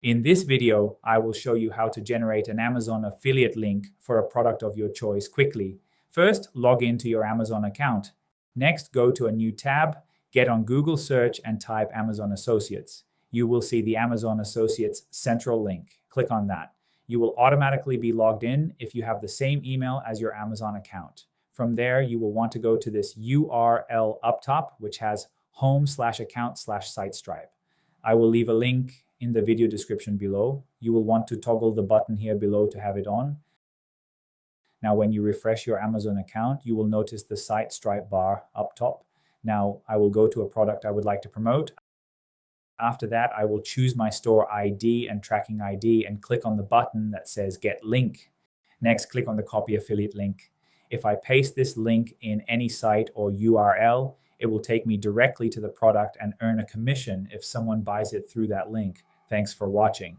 In this video, I will show you how to generate an Amazon affiliate link for a product of your choice quickly. First, log into your Amazon account. Next, go to a new tab, get on Google search and type Amazon Associates. You will see the Amazon Associates central link. Click on that. You will automatically be logged in if you have the same email as your Amazon account. From there, you will want to go to this URL up top, which has home/account/SiteStripe. I will leave a link in the video description below. You will want to toggle the button here below to have it on. Now, when you refresh your Amazon account, you will notice the SiteStripe bar up top. Now, I will go to a product I would like to promote. After that, I will choose my store ID and tracking ID and click on the button that says Get Link. Next, click on the Copy Affiliate Link. If I paste this link in any site or URL, it will take me directly to the product and earn a commission if someone buys it through that link. Thanks for watching.